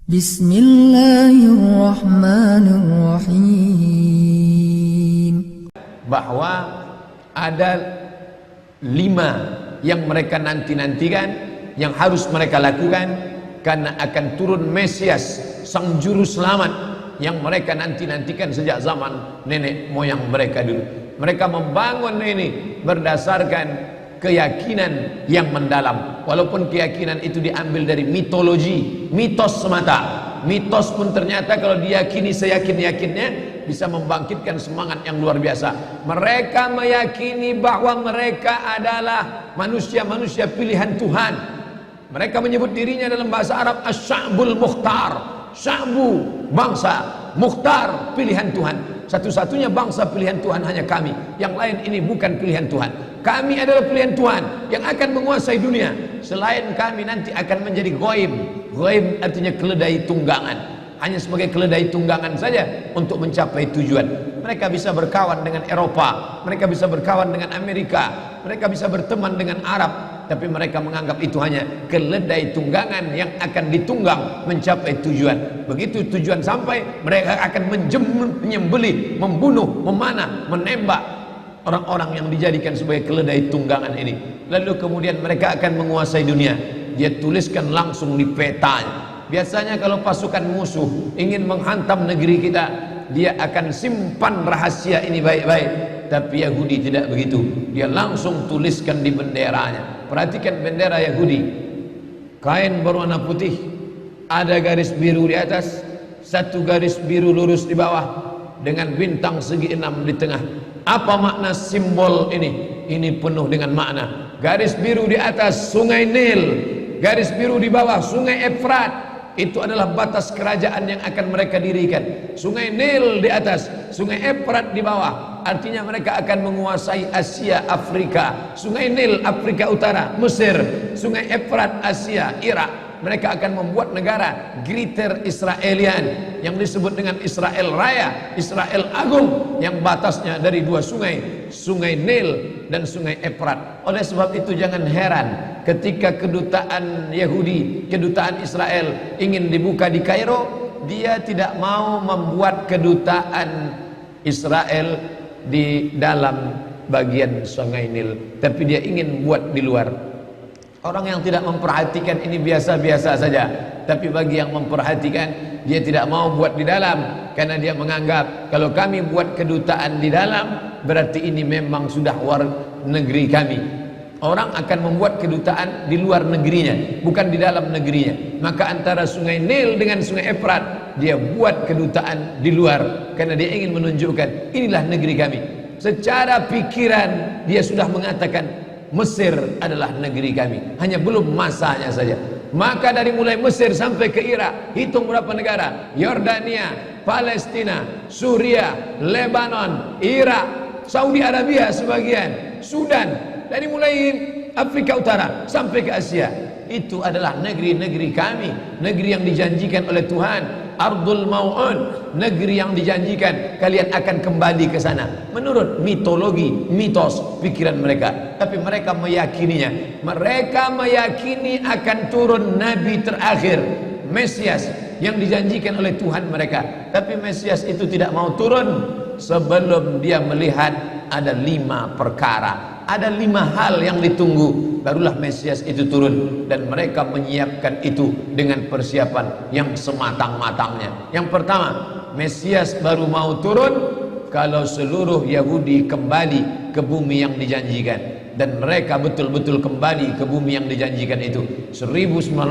Bismillahirrahmanirrahim. Bahwa ada 5 yang mereka nanti-nantikan, yang harus mereka lakukan, karena akan turun Mesias, sang juru selamat yang mereka nanti-nantikan sejak zaman nenek moyang mereka dulu. Mereka membangun ini berdasarkan keyakinan yang mendalam, walaupun keyakinan itu diambil dari mitologi, mitos semata. Mitos pun ternyata kalau diyakini seyakin-yakinnya bisa membangkitkan semangat yang luar biasa. Mereka meyakini bahwa mereka adalah manusia-manusia pilihan Tuhan. Mereka menyebut dirinya dalam bahasa Arab Asy-Sya'bul Mukhtar. Sya'bu, bangsa, Mukhtar, pilihan Tuhan. Satu-satunya bangsa pilihan Tuhan hanya kami. Yang lain ini bukan pilihan Tuhan. Kami adalah pilihan Tuhan yang akan menguasai dunia. Selain kami nanti akan menjadi ghaib. Ghaib artinya keledai tunggangan. Hanya sebagai keledai tunggangan saja untuk mencapai tujuan. Mereka bisa berkawan dengan Eropa, mereka bisa berkawan dengan Amerika, mereka bisa berteman dengan Arab, tapi mereka menganggap itu hanya keledai tunggangan yang akan ditunggang mencapai tujuan. Begitu tujuan sampai, mereka akan menyembelih, membunuh, memanah, menembak orang-orang yang dijadikan sebagai keledai tunggangan ini. Lalu kemudian mereka akan menguasai dunia. Dia tuliskan langsung di petanya. Biasanya kalau pasukan musuh ingin menghantam negeri kita, dia akan simpan rahasia ini baik-baik. Tapi Yahudi tidak begitu. Dia langsung tuliskan di benderanya. Perhatikan bendera Yahudi. Kain berwarna putih, ada garis biru di atas, satu garis biru lurus di bawah, dengan bintang segi 6 di tengah. Apa makna simbol ini? Ini penuh dengan makna. Garis biru di atas Sungai Nil, garis biru di bawah Sungai Efrat. Itu adalah batas kerajaan yang akan mereka dirikan. Sungai Nil di atas, Sungai Efrat di bawah. Artinya mereka akan menguasai Asia, Afrika. Sungai Nil Afrika Utara, Mesir. Sungai Efrat Asia, Irak. Mereka akan membuat negara Greater Israelian yang disebut dengan Israel Raya, Israel Agung, yang batasnya dari 2 sungai, Sungai Nil dan Sungai Efrat. Oleh sebab itu jangan heran ketika kedutaan Yahudi, kedutaan Israel ingin dibuka di Kairo, dia tidak mau membuat kedutaan Israel di dalam bagian Sungai Nil, tapi dia ingin buat di luar. Orang yang tidak memperhatikan ini biasa-biasa saja, tapi bagi yang memperhatikan, dia tidak mau buat di dalam, karena dia menganggap kalau kami buat kedutaan di dalam, berarti ini memang sudah war negeri kami. Orang akan membuat kedutaan di luar negerinya, bukan di dalam negerinya. Maka antara Sungai Nil dengan Sungai Efrat, dia buat kedutaan di luar, karena dia ingin menunjukkan inilah negeri kami. Secara pikiran dia sudah mengatakan Mesir adalah negeri kami, hanya belum masanya saja. Maka dari mulai Mesir sampai ke Irak, hitung berapa negara: Yordania, Palestina, Suria, Lebanon, Irak, Saudi Arabia sebagian, Sudan, dari mulai Afrika Utara sampai ke Asia. Itu adalah negeri-negeri kami, negeri yang dijanjikan oleh Tuhan. Ardul Mau'un, negeri yang dijanjikan kalian akan kembali ke sana. Menurut mitologi, mitos, pikiran mereka. Tapi mereka meyakininya. Mereka meyakini akan turun Nabi terakhir, Mesias, yang dijanjikan oleh Tuhan mereka. Tapi Mesias itu tidak mau turun sebelum dia melihat ada 5 perkara. Ada 5 hal yang ditunggu, barulah Mesias itu turun. Dan mereka menyiapkan itu dengan persiapan yang sematang-matangnya. Yang pertama, Mesias baru mau turun kalau seluruh Yahudi kembali ke bumi yang dijanjikan. Dan mereka betul-betul kembali ke bumi yang dijanjikan itu. 1946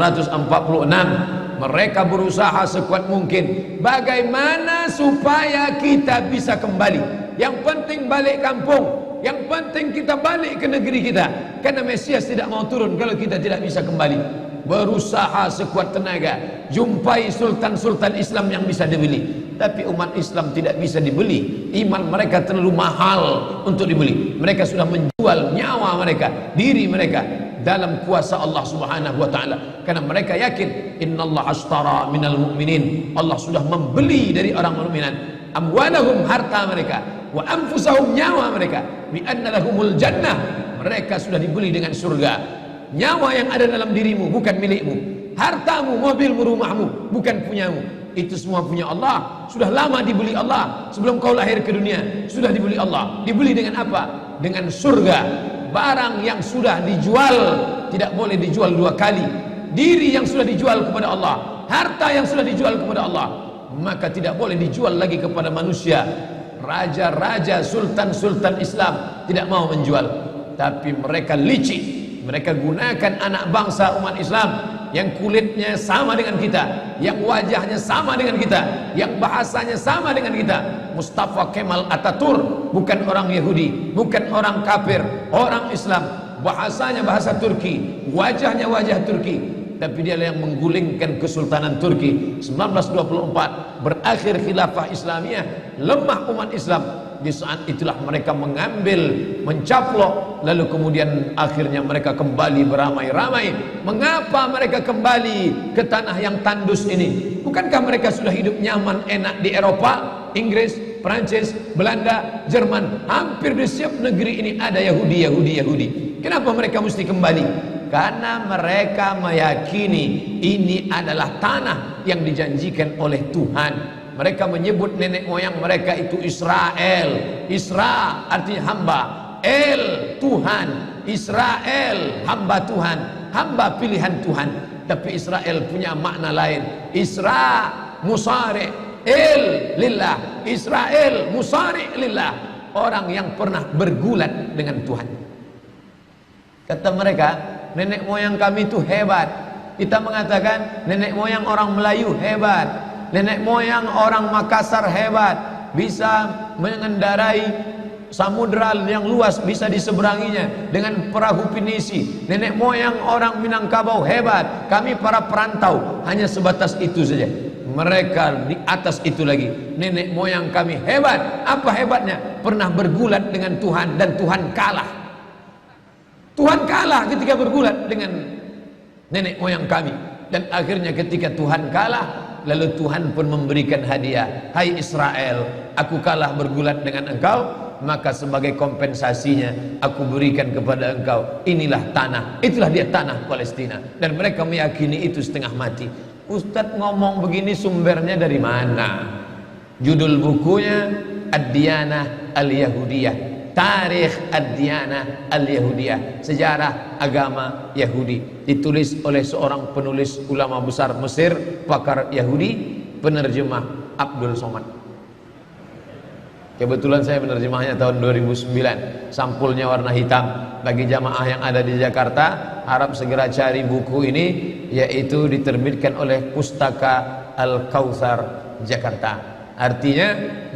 mereka berusaha sekuat mungkin, bagaimana supaya kita bisa kembali. Yang penting balik kampung, yang penting kita balik ke negeri kita, karena Mesias tidak mau turun kalau kita tidak bisa kembali. Berusaha sekuat tenaga, jumpai sultan-sultan Islam yang bisa dibeli, tapi umat Islam tidak bisa dibeli. Iman mereka terlalu mahal untuk dibeli. Mereka sudah menjual nyawa mereka, diri mereka dalam kuasa Allah Subhanahu wa taala, karena mereka yakin innallaha ashtara minal mu'minin, Allah sudah membeli dari orang mukminin amwalahum, harta mereka, wa anfusahum, nyawa mereka, bi anna lahumul jannah, mereka sudah dibeli dengan surga. Nyawa yang ada dalam dirimu bukan milikmu, hartamu, mobilmu, rumahmu bukan punyamu. Itu semua punya Allah. Sudah lama dibeli Allah. Sebelum kau lahir ke dunia sudah dibeli Allah. Dibeli dengan apa? Dengan surga. Barang yang sudah dijual tidak boleh dijual dua kali. Diri yang sudah dijual kepada Allah, harta yang sudah dijual kepada Allah, maka tidak boleh dijual lagi kepada manusia. Raja-raja, sultan-sultan Islam tidak mau menjual, tapi mereka licik. Mereka gunakan anak bangsa umat Islam yang kulitnya sama dengan kita, yang wajahnya sama dengan kita, yang bahasanya sama dengan kita. Mustafa Kemal Atatürk bukan orang Yahudi, bukan orang kafir, orang Islam. Bahasanya bahasa Turki, wajahnya wajah Turki, tapi dia yang menggulingkan kesultanan Turki. 1924 berakhir khilafah Islamiyah, lemah umat Islam. Di saat itulah mereka mengambil, mencaplok, lalu kemudian akhirnya mereka kembali beramai-ramai. Mengapa mereka kembali ke tanah yang tandus ini? Bukankah mereka sudah hidup nyaman enak di Eropa, Inggris, Prancis, Belanda, Jerman? Hampir di setiap negeri ini ada Yahudi. Kenapa mereka mesti kembali? Karena mereka meyakini ini adalah tanah yang dijanjikan oleh Tuhan. Mereka menyebut nenek moyang mereka itu Israel. Isra artinya hamba, El Tuhan. Israel hamba Tuhan, hamba pilihan Tuhan. Tapi Israel punya makna lain. Isra musari El lillah. Israel musari lillah, orang yang pernah bergulat dengan Tuhan. Kata mereka, nenek moyang kami itu hebat. Kita mengatakan nenek moyang orang Melayu hebat, nenek moyang orang Makassar hebat, bisa mengendarai samudra yang luas, bisa diseberanginya dengan perahu pinisi. Nenek moyang orang Minangkabau hebat, kami para perantau hanya sebatas itu saja. Mereka di atas itu lagi, nenek moyang kami hebat. Apa hebatnya? Pernah bergulat dengan Tuhan dan Tuhan kalah. Tuhan kalah ketika bergulat dengan nenek moyang kami. Dan akhirnya ketika Tuhan kalah, lalu Tuhan pun memberikan hadiah. Hai Israel, aku kalah bergulat dengan engkau, maka sebagai kompensasinya aku berikan kepada engkau inilah tanah. Itulah dia tanah Palestina. Dan mereka meyakini itu setengah mati. Ustadz ngomong begini sumbernya dari mana? Judul bukunya Ad-Diyanah Al-Yahudiyah, Tarikh Ad-Diyanah Al-Yahudiyah, sejarah agama Yahudi, ditulis oleh seorang penulis ulama besar Mesir, pakar Yahudi, penerjemah Abdul Somad. Kebetulan saya menerjemahnya tahun 2009. Sampulnya warna hitam. Bagi jamaah yang ada di Jakarta, harap segera cari buku ini, yaitu diterbitkan oleh Pustaka Al-Kautsar Jakarta. Artinya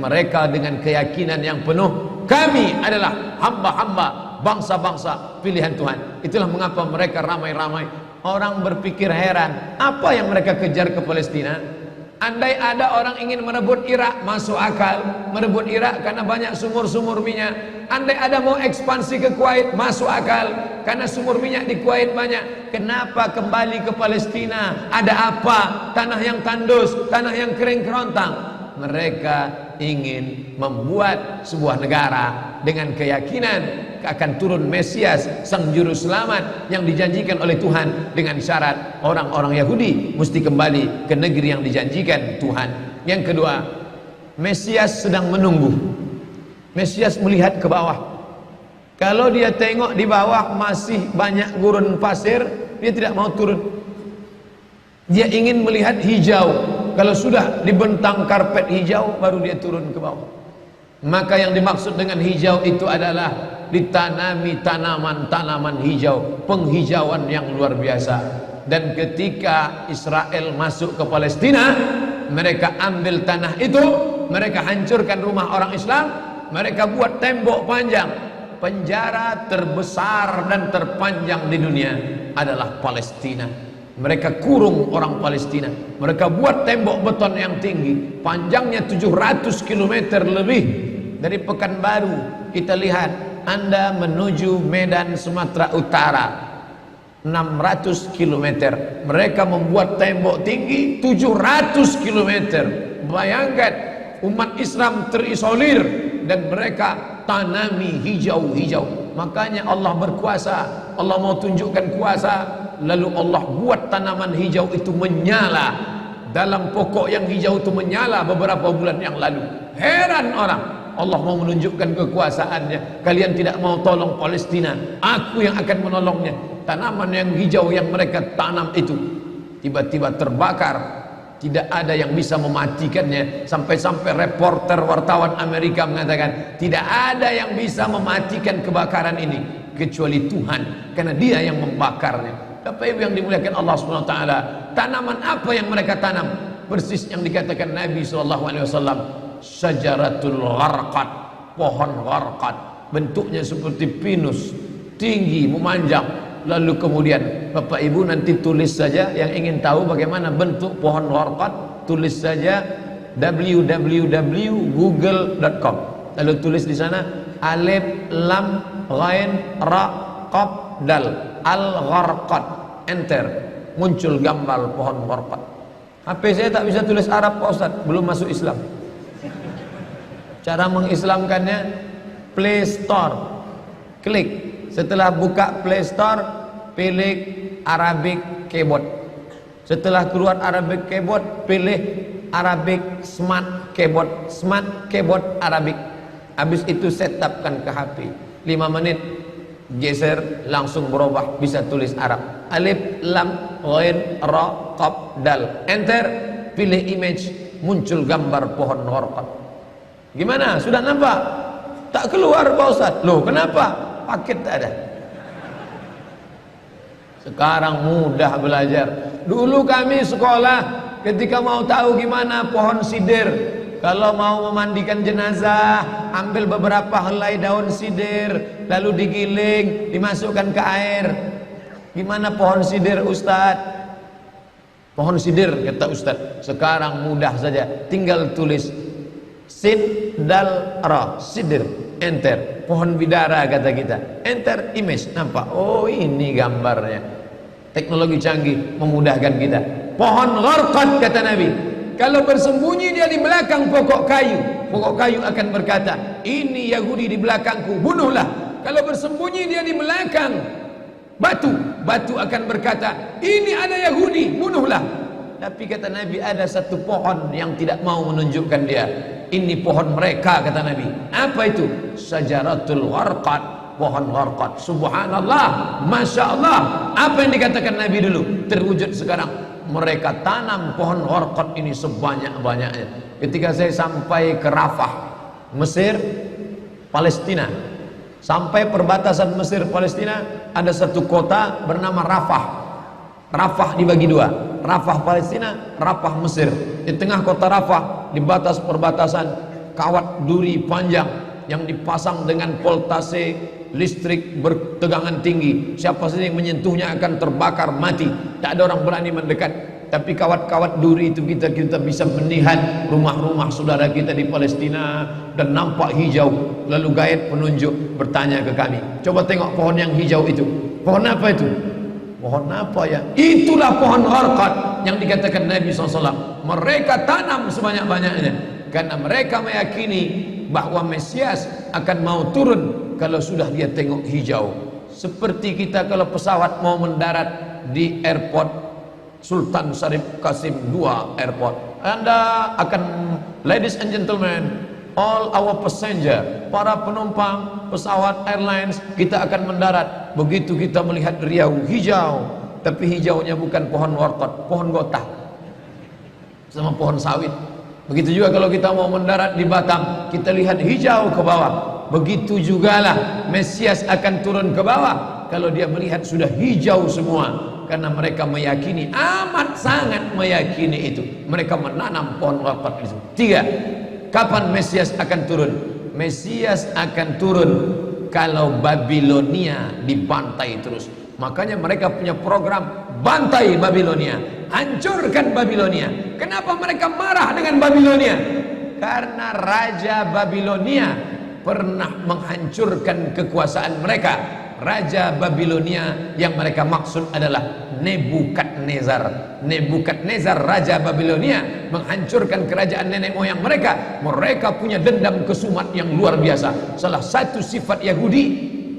mereka dengan keyakinan yang penuh, kami adalah hamba-hamba bangsa-bangsa pilihan Tuhan. Itulah mengapa mereka ramai-ramai. Orang berpikir heran, apa yang mereka kejar ke Palestina? Andai ada orang ingin merebut Irak, masuk akal. Merebut Irak karena banyak sumur-sumur minyak. Andai ada mau ekspansi ke Kuwait, masuk akal, karena sumur minyak di Kuwait banyak. Kenapa kembali ke Palestina? Ada apa? Tanah yang tandus, tanah yang kering kerontang. Mereka ingin membuat sebuah negara dengan keyakinan akan turun Mesias, sang juru selamat yang dijanjikan oleh Tuhan, dengan syarat orang-orang Yahudi mesti kembali ke negeri yang dijanjikan Tuhan. Yang kedua, Mesias sedang menunggu. Mesias melihat ke bawah. Kalau dia tengok di bawah masih banyak gurun pasir, dia tidak mau turun. Dia ingin melihat hijau. Kalau sudah dibentang karpet hijau, baru dia turun ke bawah. Maka yang dimaksud dengan hijau itu adalah ditanami tanaman-tanaman hijau, penghijauan yang luar biasa. Dan ketika Israel masuk ke Palestina, mereka ambil tanah itu, mereka hancurkan rumah orang Islam, mereka buat tembok panjang. Penjara terbesar dan terpanjang di dunia adalah Palestina. Mereka kurung orang Palestina. Mereka buat tembok beton yang tinggi, panjangnya 700 km lebih. Dari Pekanbaru kita lihat, Anda menuju Medan Sumatera Utara 600 km. Mereka membuat tembok tinggi 700 km. Bayangkan, umat Islam terisolir dan mereka tanami hijau-hijau. Makanya Allah berkuasa. Allah mau tunjukkan kuasa. lalu Allah buat tanaman hijau itu menyala dalam pokok yang hijau itu menyala beberapa bulan yang lalu. Heran orang, Allah mau menunjukkan kekuasaannya. Kalian tidak mau tolong Palestina, aku yang akan menolongnya. Tanaman yang hijau yang mereka tanam itu tiba-tiba terbakar. Tidak ada yang bisa mematikannya. Sampai-sampai reporter wartawan Amerika mengatakan tidak ada yang bisa mematikan kebakaran ini kecuali Tuhan, karena Dia yang membakarnya. Bapak Ibu yang dimuliakan Allah Subhanahu wa taala, tanaman apa yang mereka tanam? Persis yang dikatakan Nabi sallallahu alaihi wasallam, syajaratul gharqad, pohon gharqad, bentuknya seperti pinus, tinggi, memanjang. Lalu kemudian Bapak Ibu nanti tulis saja yang ingin tahu bagaimana bentuk pohon gharqad, tulis saja www.google.com. Lalu tulis di sana alif lam ghain ra qaf dal al gharqad, enter, muncul gambar pohon gharqad. HP saya tak bisa tulis Arab Pak Ustaz, belum masuk Islam. Cara mengislamkannya Play Store, klik. Setelah buka Play Store, pilih Arabic Keyboard. Setelah keluar Arabic Keyboard, pilih Arabic Smart Keyboard. Smart Keyboard Arabic. Habis itu setupkan ke HP. 5 menit, geser, langsung berubah, bisa tulis Arab. Alif, lam, ghain, ra, qaf, dal. Enter, pilih image, muncul gambar pohon gharqad. Gimana? Sudah nampak? Tak keluar Pak Ustaz. Loh, kenapa? Paket tak ada. Sekarang mudah belajar. Dulu kami sekolah ketika mau tahu gimana pohon sidir, kalau mau memandikan jenazah, ambil beberapa helai daun sidir, lalu digiling, dimasukkan ke air. Gimana pohon sidir Ustaz? Pohon sidir kata Ustaz. Sekarang mudah saja, tinggal tulis sin dal ra, sidir, enter. Pohon bidara kata kita, enter image, nampak, oh ini gambarnya. Teknologi canggih memudahkan kita. Pohon gharqad kata Nabi, kalau bersembunyi dia di belakang pokok kayu, pokok kayu akan berkata, ini Yahudi di belakangku, bunuhlah. Kalau bersembunyi dia di belakang batu, batu akan berkata, ini ada Yahudi, bunuhlah. Tapi kata Nabi, ada satu pohon yang tidak mau menunjukkan dia. Ini pohon mereka kata Nabi. Apa itu? Syajaratul gharqad, pohon gharqad. Subhanallah, Masya Allah. Apa yang dikatakan Nabi dulu terwujud sekarang. Mereka tanam pohon gharqad ini sebanyak-banyaknya. Ketika saya sampai ke Rafah, Mesir, Palestina, sampai perbatasan Mesir Palestina, ada satu kota bernama Rafah. Rafah dibagi dua, Rafah Palestina, Rafah Mesir. Di tengah kota Rafah, di batas perbatasan, kawat duri panjang yang dipasang dengan voltase listrik bertegangan tinggi. Siapa saja yang menyentuhnya akan terbakar mati. Tak ada orang berani mendekat. Tapi kawat-kawat duri itu kita bisa melihat rumah-rumah saudara kita di Palestina dan nampak hijau. Lalu gaib penunjuk bertanya ke kami, coba tengok pohon yang hijau itu. Pohon apa itu? Pohon apa ya? Itulah pohon gharqad yang dikatakan Nabi SAW. Mereka tanam sebanyak-banyaknya karena mereka meyakini bahwa Mesias akan mau turun kalau sudah dia tengok hijau. Seperti kita kalau pesawat mau mendarat di airport Sultan Syarif Qasim II airport, Anda akan, ladies and gentlemen, all our passenger, para penumpang pesawat airlines, kita akan mendarat. Begitu kita melihat riau hijau, tapi hijaunya bukan pohon gharqad, pohon gotah sama pohon sawit. Begitu juga kalau kita mau mendarat di Batam, kita lihat hijau ke bawah. Begitu jugalah Mesias akan turun ke bawah kalau dia melihat sudah hijau semua, karena mereka meyakini, amat sangat meyakini itu. Mereka menanam pohon gharqad itu. 3. Kapan Mesias akan turun? Mesias akan turun kalau Babilonia dibantai terus. Makanya mereka punya program bantai Babilonia, hancurkan Babilonia. Kenapa mereka marah dengan Babilonia? Karena Raja Babilonia pernah menghancurkan kekuasaan mereka. Raja Babilonia yang mereka maksud adalah Nebukadnezar. Nebukadnezar Raja Babilonia menghancurkan kerajaan nenek moyang mereka. Mereka punya dendam kesumat yang luar biasa. Salah satu sifat Yahudi,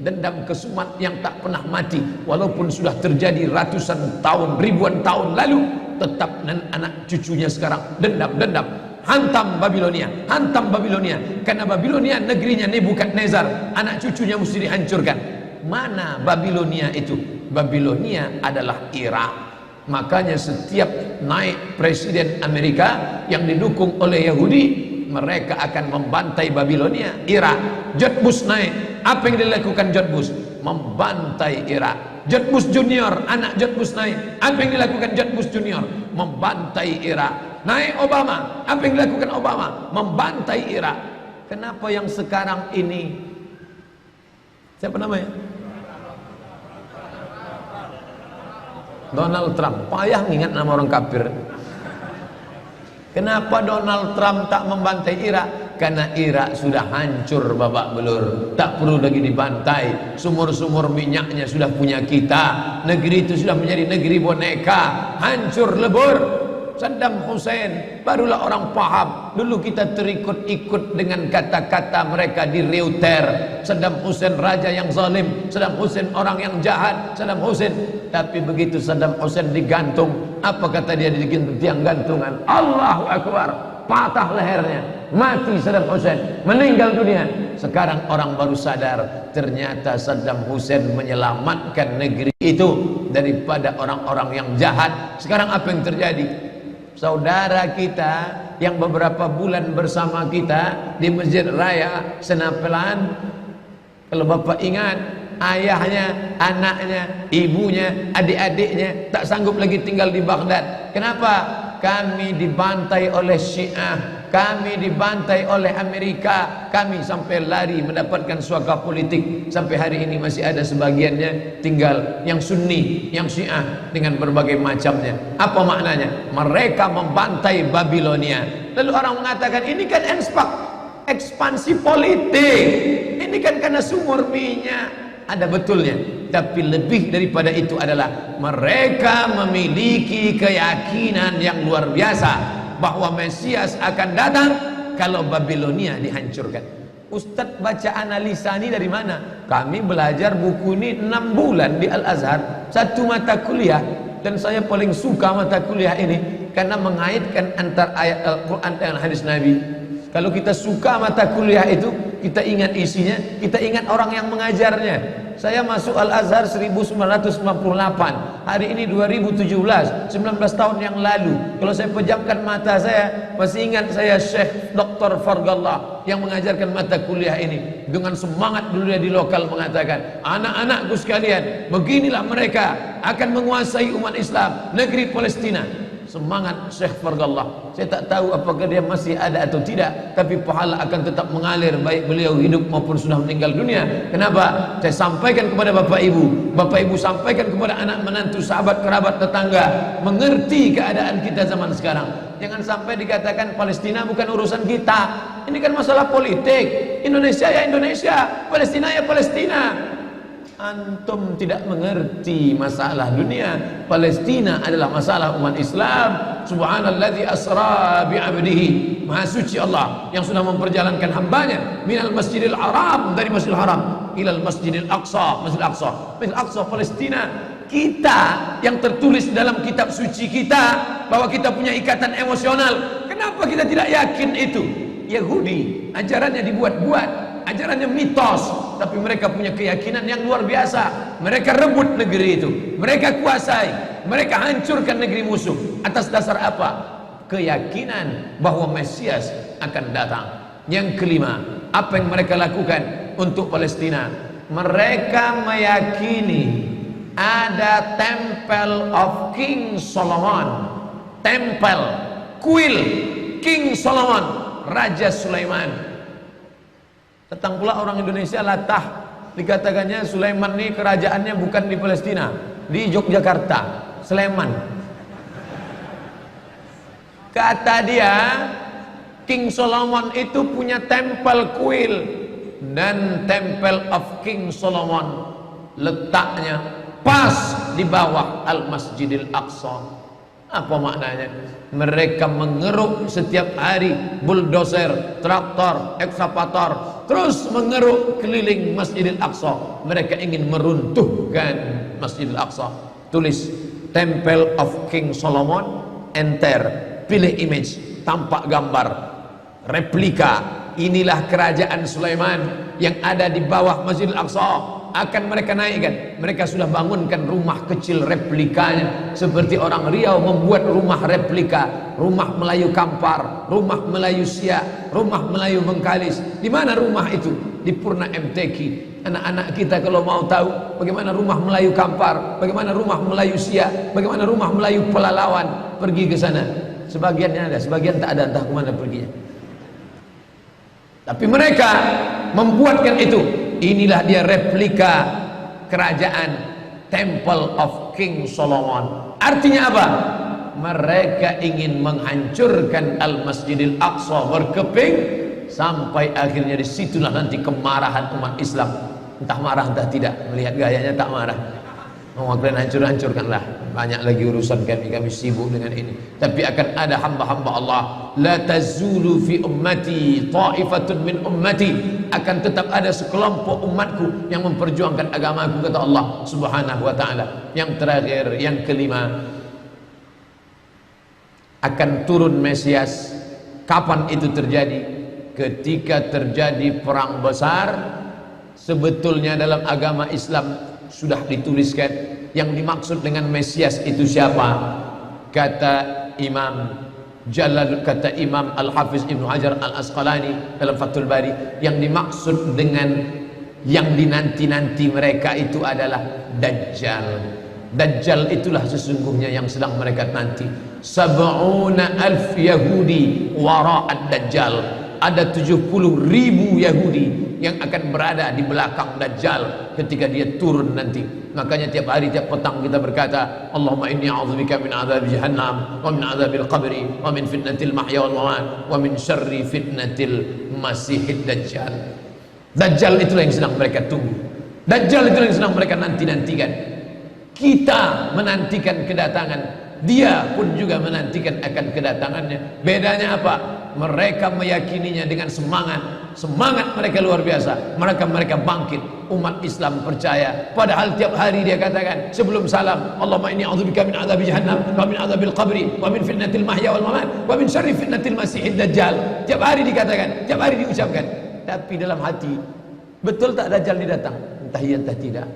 dendam kesumat yang tak pernah mati, walaupun sudah terjadi ratusan tahun, ribuan tahun lalu, tetap anak cucunya sekarang dendam. Hantam Babilonia, hantam Babilonia, karena Babilonia negerinya Nebukadnezar, anak cucunya mesti dihancurkan. Mana Babilonia itu? Babilonia adalah Irak. Makanya setiap naik presiden Amerika yang didukung oleh Yahudi, mereka akan membantai Babilonia, Irak. George Bush naik, apa yang dilakukan George Bush? Membantai Irak. George Bush Junior, anak George Bush naik, apa yang dilakukan George Bush Junior? Membantai Irak. Naik Obama, apa yang dilakukan Obama? Membantai Irak. Kenapa yang sekarang ini, siapa namanya? Donald Trump. Payah ingat nama orang kafir. Kenapa Donald Trump tak membantai Irak? Karena Irak sudah hancur babak belur, tak perlu lagi dibantai. Sumur-sumur minyaknya sudah punya kita. Negeri itu sudah menjadi negeri boneka, hancur lebur. Saddam Hussein barulah orang paham. Dulu kita terikut-ikut dengan kata-kata mereka di Reuters. Saddam Hussein raja yang zalim, Saddam Hussein orang yang jahat, Saddam Hussein. Tapi begitu Saddam Hussein digantung, apa kata dia di tiang gantungan? Allahu Akbar, patah lehernya, mati Saddam Hussein, meninggal dunia. Sekarang orang baru sadar, ternyata Saddam Hussein menyelamatkan negeri itu daripada orang-orang yang jahat. Sekarang apa yang terjadi? Saudara kita yang beberapa bulan bersama kita di Masjid Raya Senapelan, kalau Bapak ingat, ayahnya, anaknya, ibunya, adik-adiknya tak sanggup lagi tinggal di Baghdad. Kenapa? Kami dibantai oleh Syiah, kami dibantai oleh Amerika, kami sampai lari mendapatkan suaka politik. Sampai hari ini masih ada sebagiannya tinggal yang Sunni, yang Syiah dengan berbagai macamnya. Apa maknanya? Mereka membantai Babilonia. Lalu orang mengatakan ini kan ekspansi politik, ini kan karena sumur minyak. Ada betulnya, tapi lebih daripada itu adalah mereka memiliki keyakinan yang luar biasa bahwa Mesias akan datang kalau Babilonia dihancurkan. Ustadz baca analisa ini dari mana? Kami belajar buku ini 6 bulan di Al-Azhar, satu mata kuliah, dan saya paling suka mata kuliah ini karena mengaitkan antara ayat Al-Quran dengan hadis Nabi. Kalau kita suka mata kuliah itu, kita ingat isinya, kita ingat orang yang mengajarnya. Saya masuk Al-Azhar 1998, hari ini 2017, 19 tahun yang lalu. Kalau saya pejamkan mata saya, masih ingat saya Syekh Dr. Fargallah yang mengajarkan mata kuliah ini. Dengan semangat dulu dia di lokal mengatakan, anak-anakku sekalian, beginilah mereka akan menguasai umat Islam, negeri Palestina. Semangat Syekh Fargallah. Saya tak tahu apakah dia masih ada atau tidak, tapi pahala akan tetap mengalir baik beliau hidup maupun sudah meninggal dunia. Kenapa? Saya sampaikan kepada Bapak Ibu sampaikan kepada anak menantu, sahabat, kerabat, tetangga, mengerti keadaan kita zaman sekarang. Jangan sampai dikatakan Palestina bukan urusan kita. Ini kan masalah politik. Indonesia ya Indonesia, Palestina ya Palestina. Antum tidak mengerti masalah dunia. Palestina adalah masalah umat Islam. Subhanalladzi asra bi'abdihi, maha suci Allah yang sudah memperjalankan hambanya minal masjidil haram, dari masjidil haram ilal masjidil aqsa, masjidil aqsa, masjidil aqsa Palestina. Kita yang tertulis dalam kitab suci kita bahwa kita punya ikatan emosional, kenapa kita tidak yakin itu? Yahudi ajarannya dibuat-buat, ajarannya mitos, tapi mereka punya keyakinan yang luar biasa. Mereka rebut negeri itu, mereka kuasai, mereka hancurkan negeri musuh. Atas dasar apa? Keyakinan bahwa Mesias akan datang. Yang kelima, apa yang mereka lakukan untuk Palestina? Mereka meyakini ada Temple of King Solomon, tempel, kuil King Solomon, Raja Sulaiman. Datang pula orang Indonesia latah, dikatakannya Sulaiman ini kerajaannya bukan di Palestina, di Yogyakarta, Sleman. Kata dia, King Solomon itu punya tempel kuil, dan Temple of King Solomon letaknya pas di bawah Al-Masjidil Aqsa. Apa maknanya? Mereka mengeruk setiap hari bulldozer, traktor, ekskavator, terus mengeruk keliling Masjidil Aqsa. Mereka ingin meruntuhkan Masjidil Aqsa. Tulis Temple of King Solomon, enter, pilih image, tampak gambar, replika. Inilah kerajaan Sulaiman yang ada di bawah Masjidil Aqsa. Akan mereka naikkan. Mereka sudah bangunkan rumah kecil replikanya, seperti orang Riau membuat rumah replika, rumah Melayu Kampar, rumah Melayu Siak, rumah Melayu Bengkalis. Di mana rumah itu? Di Purna MTQ. Anak-anak kita kalau mau tahu bagaimana rumah Melayu Kampar, bagaimana rumah Melayu Siak, bagaimana rumah Melayu Pelalawan, pergi ke sana. Sebagiannya ada, sebagian tak ada, entah kemana perginya. Tapi mereka membuatkan itu. Inilah dia replika kerajaan Temple of King Solomon. Artinya apa? Mereka ingin menghancurkan Al-Masjidil Aqsa berkeping, sampai akhirnya disitulah nanti kemarahan umat Islam. Entah marah entah tidak, melihat gayanya tak marah. Mau kalian hancur-hancurkanlah. Banyak lagi urusan kami sibuk dengan ini. Tapi akan ada hamba-hamba Allah. La tazulu fi ummati ta'ifatun min ummati. Akan tetap ada sekelompok umatku yang memperjuangkan agamaku, kata Allah Subhanahu wa ta'ala. Yang terakhir, yang kelima, akan turun Mesias. Kapan itu terjadi? Ketika terjadi perang besar. Sebetulnya dalam agama Islam sudah dituliskan yang dimaksud dengan Mesias itu siapa. Kata Imam Al-Hafiz Ibnu Hajar Al-Asqalani dalam Fathul Bari, yang dimaksud dengan yang dinanti-nanti mereka itu adalah Dajjal. Dajjal itulah sesungguhnya yang sedang mereka nanti. 70,000 Yahudi wara'ad Dajjal. Ada 70.000 Yahudi yang akan berada di belakang Dajjal ketika dia turun nanti. Makanya tiap hari, tiap petang kita berkata, Allahumma inni a'udzubika min adzabi jahannam wa min adzabil qabri wa min fitnatil mahya wal mamat wa min syarri fitnatil masihid Dajjal. Dajjal itulah yang sedang mereka tunggu. Dajjal itulah yang sedang mereka nanti-nantikan. Kita menantikan kedatangan, dia pun juga menantikan akan kedatangannya. Bedanya apa? Mereka meyakininya dengan semangat mereka luar biasa. Mereka bangkit. Umat Islam percaya. Padahal tiap hari dia katakan sebelum salam, Allahumma inni a'udzubika min adzabi jahannam wa min adzabil qabri wa min fitnatil mahya wal mamat wa min syarri fitnatil masihid Dajjal. Tiap hari dikatakan, tiap hari diucapkan. Tapi dalam hati, betul tak Dajjal ini datang? Entah iya entah tidak.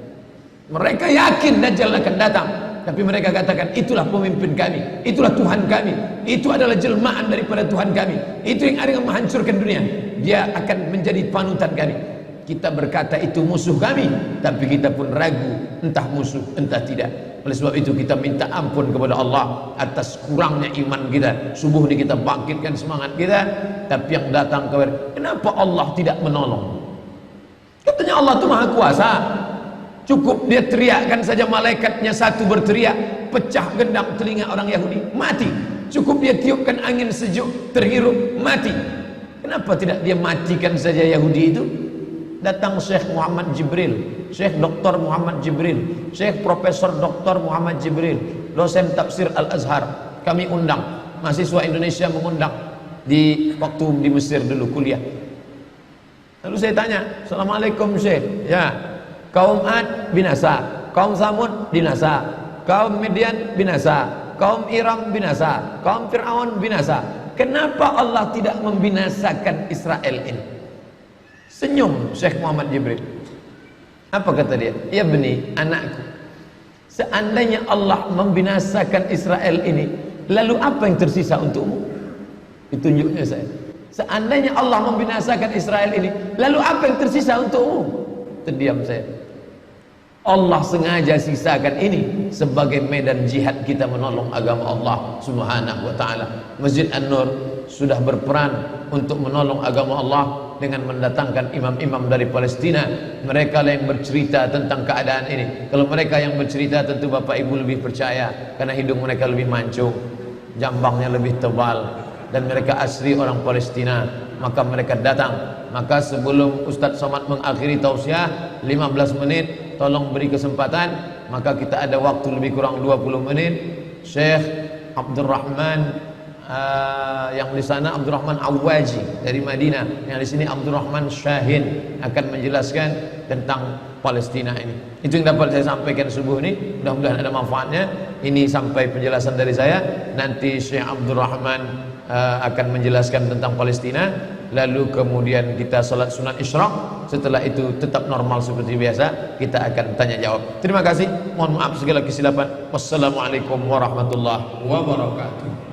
Mereka yakin Dajjal akan datang, tapi mereka katakan itulah pemimpin kami, itulah Tuhan kami, itu adalah jelmaan daripada Tuhan kami, itu yang akan menghancurkan dunia, dia akan menjadi panutan kami. Kita berkata itu musuh kami, tapi kita pun ragu entah musuh entah tidak. Oleh sebab itu kita minta ampun kepada Allah atas kurangnya iman kita. Subuh ini kita bangkitkan semangat kita, tapi yang datang kepada, kenapa Allah tidak menolong? Katanya Allah itu maha kuasa. Cukup dia teriakkan saja, malaikatnya satu berteriak, pecah gendang telinga orang Yahudi, mati. Cukup dia tiupkan angin sejuk, terhirup, mati. Kenapa tidak dia matikan saja Yahudi itu? Datang Syekh Muhammad Jibril, Syekh Dr. Muhammad Jibril, Syekh Profesor Dr. Muhammad Jibril, dosen tafsir Al-Azhar. Kami undang, mahasiswa Indonesia mengundang di waktu di Mesir dulu kuliah. Lalu saya tanya, Assalamualaikum Syekh. Ya, kaum Ad binasa, kaum Samud binasa, kaum Midian binasa, kaum Iram binasa, kaum Fir'aun binasa. Kenapa Allah tidak membinasakan Israel ini? Senyum Syekh Muhammad Jibril. Apa kata dia? Ya beni, anakku, seandainya Allah membinasakan Israel ini, lalu apa yang tersisa untukmu? Ditunjuknya saya. Seandainya Allah membinasakan Israel ini, lalu apa yang tersisa untukmu? Terdiam saya. Allah sengaja sisakan ini sebagai medan jihad kita menolong agama Allah Subhanahu wa ta'ala. Masjid An-Nur sudah berperan untuk menolong agama Allah dengan mendatangkan imam-imam dari Palestina. Mereka lah yang bercerita tentang keadaan ini. Kalau mereka yang bercerita, tentu Bapak Ibu lebih percaya, karena hidung mereka lebih mancung, jambangnya lebih tebal, dan mereka asli orang Palestina. Maka mereka datang. Maka sebelum Ustadz Somad mengakhiri tausiah 15 menit, tolong beri kesempatan. Maka kita ada waktu lebih kurang 20 menit. Syekh Abdurrahman yang di sana Abdurrahman Awaji dari Madinah, yang di sini Abdurrahman Syahin akan menjelaskan tentang Palestina ini. Itu yang dapat saya sampaikan subuh ini. Mudah-mudahan ada manfaatnya. Ini sampai penjelasan dari saya. Nanti Syekh Abdurrahman akan menjelaskan tentang Palestina. Lalu kemudian kita salat sunat isyraq. Setelah itu tetap normal seperti biasa. Kita akan tanya jawab. Terima kasih. Mohon maaf segala kesilapan. Wassalamualaikum warahmatullahi wabarakatuh.